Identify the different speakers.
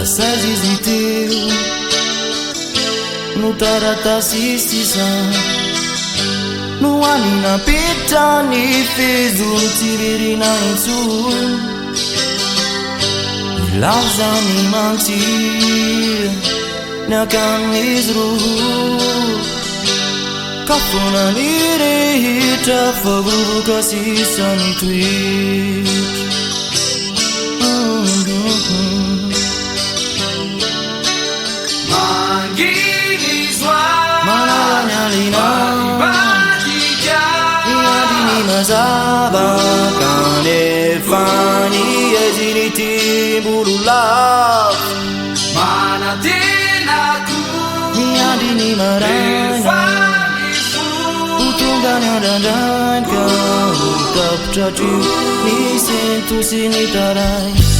Speaker 1: izy teo no taratasy sisa no hany napetrany fezony hiverina intsony Nilaozany mantsy ny akanin'izy ka foana ny rehetra fa vovoka sisa mitoetra manala alina Niandry mazava Kanefa aiza mbola
Speaker 2: Manantena
Speaker 1: Niandry marana utonga nyandandranika utapitra trio nisy entosy ny taray